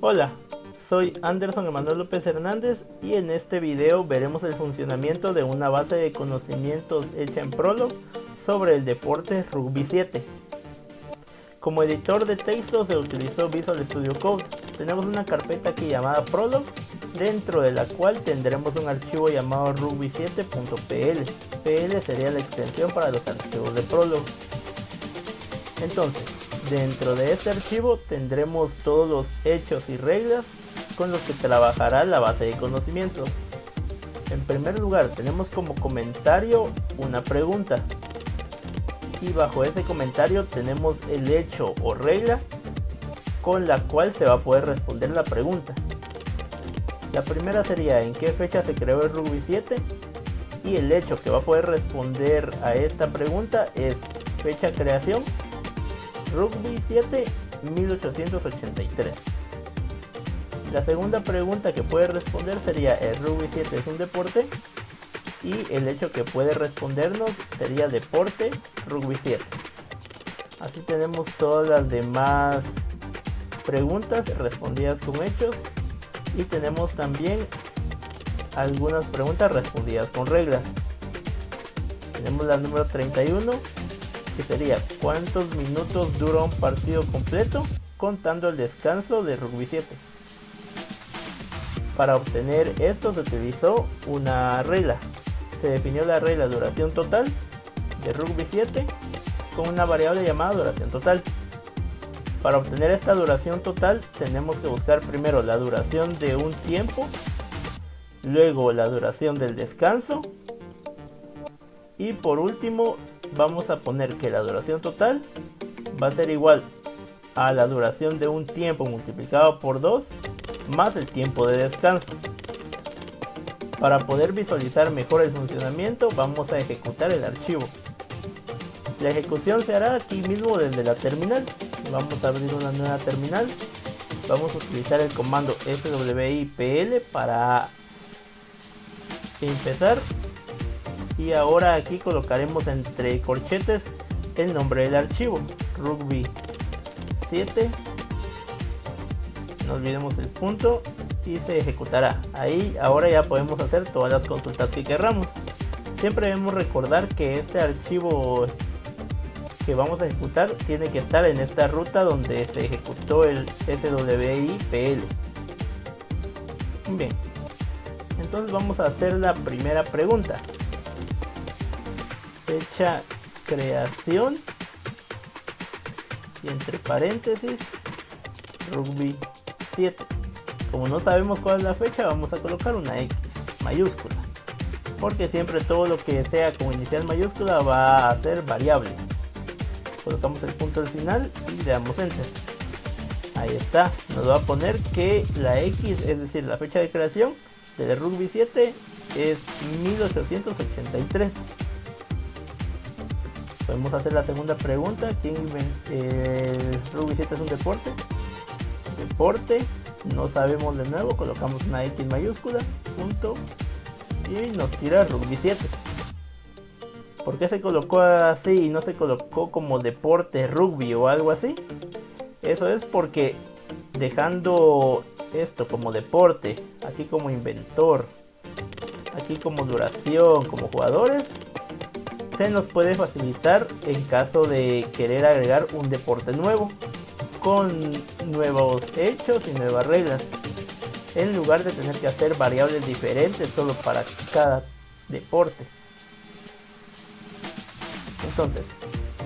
Hola, soy Anderson Emanuel López Hernández y en este video veremos el funcionamiento de una base de conocimientos hecha en Prolog sobre el deporte Rugby 7. Como editor de texto se utilizó Visual Studio Code. Tenemos una carpeta aquí llamada Prolog, dentro de la cual tendremos un archivo llamado rugby7.pl. PL sería la extensión para los archivos de Prolog. Entonces, dentro de este archivo tendremos todos los hechos y reglas con los que trabajará la base de conocimientos. En primer lugar, tenemos como comentario una pregunta. Y bajo ese comentario tenemos el hecho o regla con la cual se va a poder responder la pregunta. La primera sería en qué fecha se creó el Rugby 7 y el hecho que va a poder responder a esta pregunta es fecha creación Rugby 7 1883. La segunda pregunta que puede responder sería ¿el Rugby 7 es un deporte? Y el hecho que puede respondernos sería deporte Rugby 7. Así tenemos todas las demás preguntas respondidas con hechos y tenemos también algunas preguntas respondidas con reglas. Tenemos la número 31, que sería ¿cuántos minutos dura un partido completo contando el descanso de Rugby 7? Para obtener esto se utilizó una regla. Se definió la regla duración total de Rugby 7 con una variable llamada duración total. Para obtener esta duración total tenemos que buscar primero la duración de un tiempo, luego la duración del descanso y por último vamos a poner que la duración total va a ser igual a la duración de un tiempo multiplicado por 2 más el tiempo de descanso. Para poder visualizar mejor el funcionamiento vamos a ejecutar el archivo. La ejecución se hará aquí mismo desde la terminal. Vamos a abrir una nueva terminal. Vamos a utilizar el comando swipl para empezar. Y ahora aquí colocaremos entre corchetes el nombre del archivo. Rugby 7. No olvidemos el punto. Y se ejecutará. Ahí ahora ya podemos hacer todas las consultas que querramos. Siempre debemos recordar que este archivo que vamos a ejecutar tiene que estar en esta ruta donde se ejecutó el swipl. Bien, entonces vamos a hacer la primera pregunta. Fecha creación y entre paréntesis Rugby 7. Como no sabemos cuál es la fecha, vamos a colocar una X mayúscula, porque siempre todo lo que sea con inicial mayúscula va a ser variable. Colocamos el punto al final y le damos enter. Ahí está, nos va a poner que la X, es decir, la fecha de creación del Rugby 7 es 1883. Podemos hacer la segunda pregunta. ¿Quién el Rugby 7 es un deporte? Deporte. No sabemos de nuevo, colocamos una X mayúscula, punto, y nos tira Rugby 7. ¿Por qué se colocó así y no se colocó como deporte rugby o algo así? Eso es porque dejando esto como deporte, aquí como inventor, aquí como duración, como jugadores, se nos puede facilitar en caso de querer agregar un deporte nuevo con nuevos hechos y nuevas reglas, en lugar de tener que hacer variables diferentes solo para cada deporte. Entonces,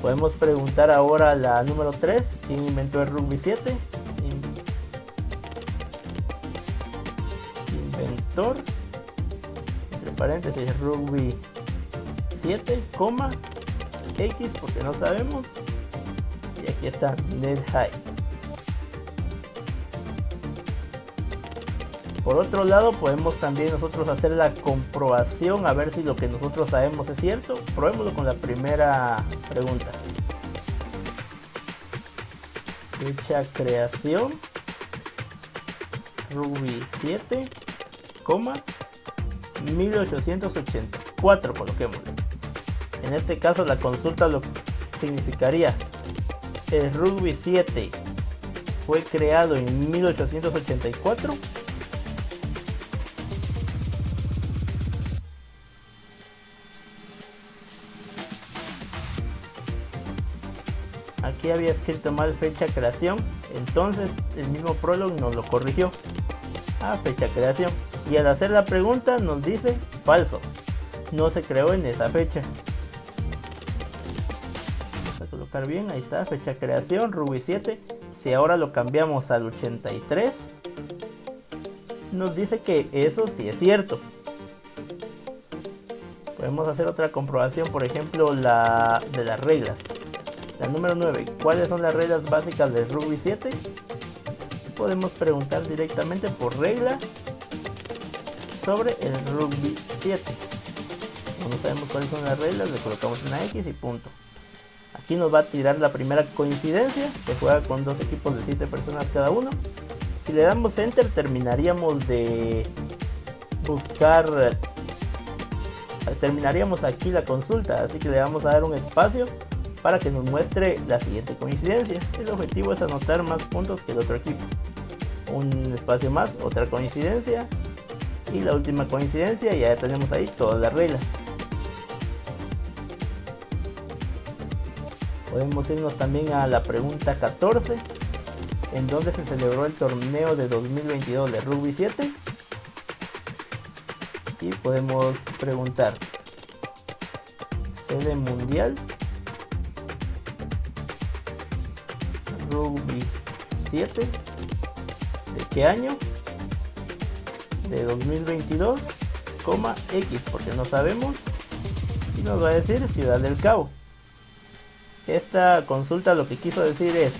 podemos preguntar ahora la número 3, ¿quién inventó el Rugby 7? Inventor, entre paréntesis, Rugby 7, X, porque no sabemos. Y aquí está Ned High. Por otro lado, podemos también nosotros hacer la comprobación a ver si lo que nosotros sabemos es cierto. Probémoslo con la primera pregunta. Fecha creación Rugby 7, 1884, coloquemos. En este caso la consulta lo significaría el Rugby 7 fue creado en 1884. Aquí había escrito mal fecha creación, entonces el mismo Prolog nos lo corrigió a fecha creación, y al hacer la pregunta nos dice falso, no se creó en esa fecha. Vamos a colocar bien, ahí está, fecha creación, Ruby 7. Si ahora lo cambiamos al 83, nos dice que eso sí es cierto. Podemos hacer otra comprobación, por ejemplo la de las reglas. La número 9, ¿cuáles son las reglas básicas del Ruby 7? Podemos preguntar directamente por regla sobre el Ruby 7. Como no sabemos cuáles son las reglas, le colocamos una X y punto. Aquí nos va a tirar la primera coincidencia. Se juega con dos equipos de 7 personas cada uno. Si le damos enter, terminaríamos de buscar, terminaríamos aquí la consulta, así que le vamos a dar un espacio para que nos muestre la siguiente coincidencia. El objetivo es anotar más puntos que el otro equipo. Un espacio más, otra coincidencia, y la última coincidencia, y ya tenemos ahí todas las reglas. Podemos irnos también a la pregunta 14, en donde se celebró el torneo de 2022 de Rugby 7, y podemos preguntar sede mundial Rugby 7, ¿de qué año? De 2022, X, porque no sabemos, y nos va a decir Ciudad del Cabo. Esta consulta lo que quiso decir es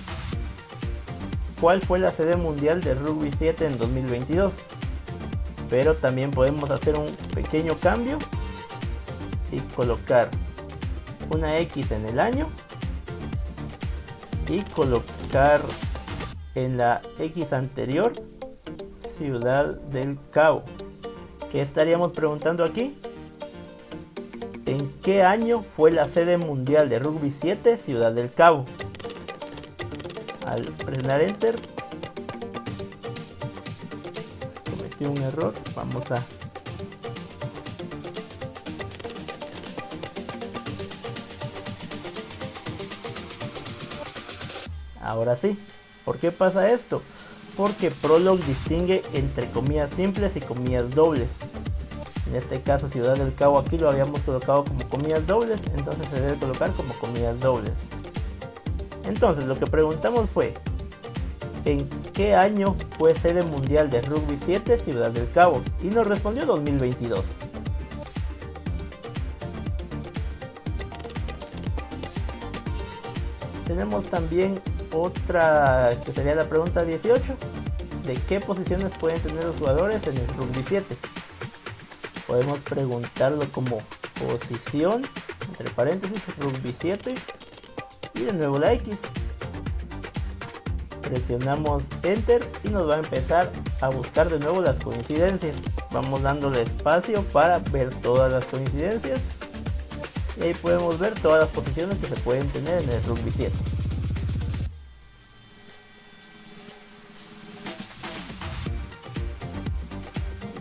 cuál fue la sede mundial de Rugby 7 en 2022, pero también podemos hacer un pequeño cambio y colocar una X en el año y colocar en la X anterior Ciudad del Cabo. ¿Qué estaríamos preguntando aquí? ¿En qué año fue la sede mundial de Rugby 7 Ciudad del Cabo? Al presionar enter cometí un error. Vamos a ahora sí. ¿Por qué pasa esto? Porque Prolog distingue entre comillas simples y comillas dobles. En este caso Ciudad del Cabo aquí lo habíamos colocado como comillas dobles, entonces se debe colocar como comillas dobles. Entonces lo que preguntamos fue ¿en qué año fue sede mundial de Rugby 7 Ciudad del Cabo? Y nos respondió 2022. Tenemos también otra que sería la pregunta 18. ¿De qué posiciones pueden tener los jugadores en el Rugby 7? Podemos preguntarlo como posición, entre paréntesis, Rugby 7, y de nuevo la X. Presionamos enter y nos va a empezar a buscar de nuevo las coincidencias. Vamos dándole espacio para ver todas las coincidencias, y ahí podemos ver todas las posiciones que se pueden tener en el Rugby 7.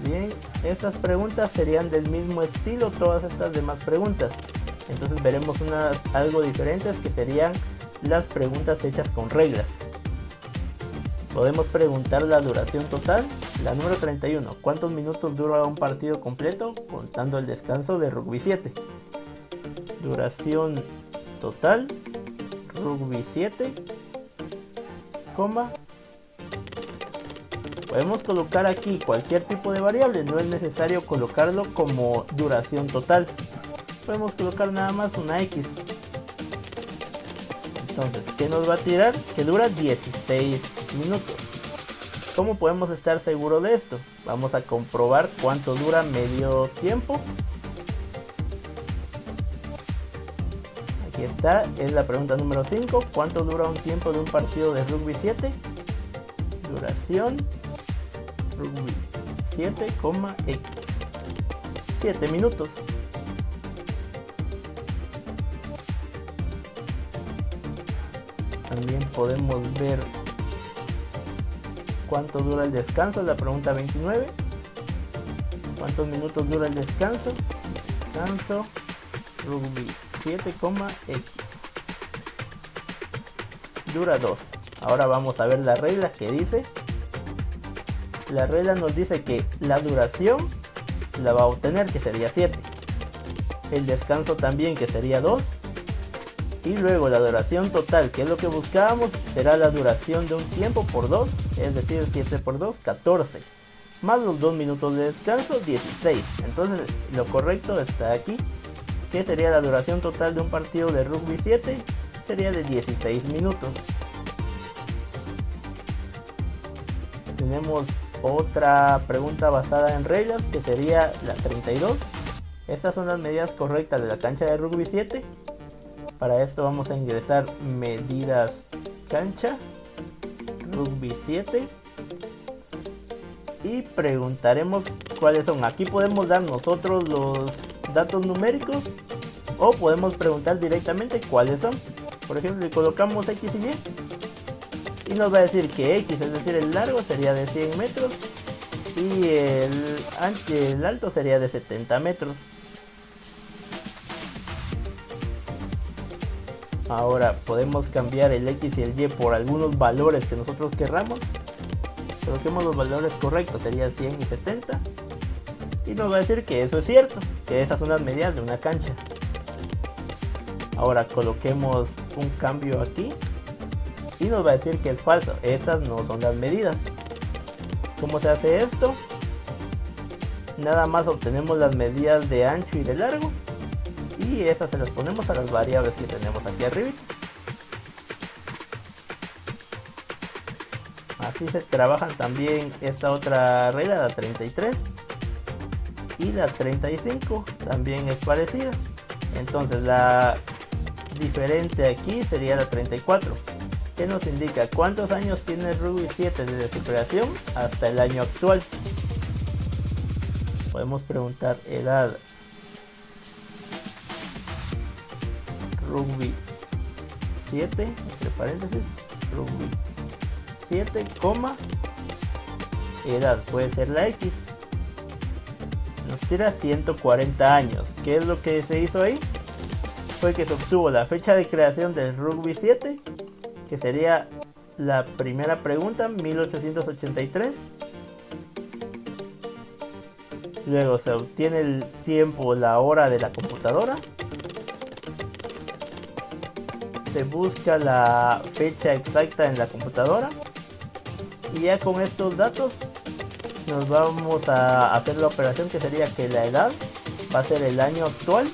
Bien, estas preguntas serían del mismo estilo todas estas demás preguntas. Entonces veremos unas algo diferentes, que serían las preguntas hechas con reglas. Podemos preguntar la duración total. La número 31, ¿cuántos minutos dura un partido completo contando el descanso de Rugby 7? Duración total Rugby 7, podemos colocar aquí cualquier tipo de variable, no es necesario colocarlo como duración total. Podemos colocar nada más una X. Entonces, ¿qué nos va a tirar? Que dura 16 minutos. ¿Cómo podemos estar seguros de esto? Vamos a comprobar cuánto dura medio tiempo. Aquí está, es la pregunta número 5. ¿Cuánto dura un tiempo de un partido de Rugby 7? Duración Rugby 7, X. 7 minutos. También podemos ver ¿Cuánto dura el descanso? La pregunta 29. ¿Cuántos minutos dura el descanso? Descanso rugby 7,x. Dura 2. Ahora vamos a ver la regla que dice. La regla nos dice que la duración la va a obtener, que sería 7. El descanso también, que sería 2. Y luego la duración total, que es lo que buscábamos, será la duración de un tiempo por 2, es decir, 7 por 2, 14. Más los 2 minutos de descanso, 16. Entonces lo correcto está aquí, que sería la duración total de un partido de rugby 7, sería de 16 minutos. Tenemos otra pregunta basada en reglas, que sería la 32. Estas son las medidas correctas de la cancha de rugby 7. Para esto vamos a ingresar medidas cancha rugby 7 y preguntaremos cuáles son. Aquí podemos dar nosotros los datos numéricos o podemos preguntar directamente cuáles son. Por ejemplo, si colocamos x y y nos va a decir que x, es decir, el largo sería de 100 metros y el alto sería de 70 metros. Ahora podemos cambiar el x y el y por algunos valores que nosotros querramos. Coloquemos los valores correctos, sería 100 y 70. Y nos va a decir que eso es cierto, que esas son las medidas de una cancha. Ahora coloquemos un cambio aquí y nos va a decir que es falso, estas no son las medidas. ¿Cómo se hace esto? Nada más obtenemos las medidas de ancho y de largo y esas se las ponemos a las variables que tenemos aquí arriba. Así se trabajan también esta otra regla, la 33, y la 35 también es parecida. Entonces la diferente aquí sería la 34, que nos indica cuántos años tiene el rugby 7 desde su creación hasta el año actual. Podemos preguntar edad rugby 7, entre paréntesis, rugby 7, edad, puede ser la X. Nos tira 140 años. ¿Qué es lo que se hizo ahí? Fue que se obtuvo la fecha de creación del rugby 7, que sería la primera pregunta, 1883. Luego se obtiene el tiempo, la hora de la computadora. Se busca la fecha exacta en la computadora. Y ya con estos datos nos vamos a hacer la operación, que sería que la edad va a ser el año actual,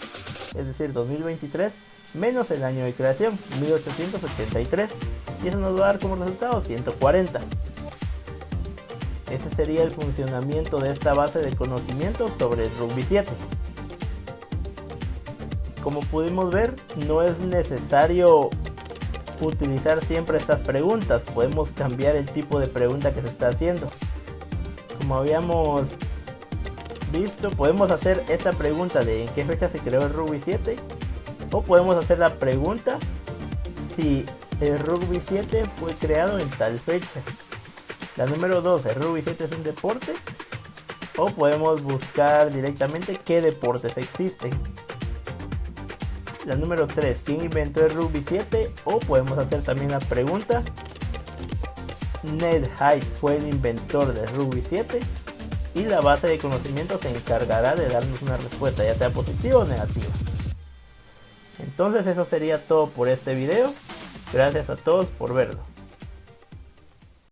es decir 2023, menos el año de creación, 1883. Y eso nos va a dar como resultado 140. Ese sería el funcionamiento de esta base de conocimientos sobre el rugby 7. Como pudimos ver, no es necesario utilizar siempre estas preguntas. Podemos cambiar el tipo de pregunta que se está haciendo. Como habíamos visto, podemos hacer esta pregunta de en qué fecha se creó el rugby 7, o podemos hacer la pregunta si el rugby 7 fue creado en tal fecha. La número 2, ¿el rugby 7 es un deporte? O podemos buscar directamente qué deportes existen. La número 3, ¿quién inventó el rugby 7? O podemos hacer también la pregunta, Ned Hyde fue el inventor del rugby 7. Y la base de conocimiento se encargará de darnos una respuesta, ya sea positiva o negativa. Entonces eso sería todo por este video. Gracias a todos por verlo.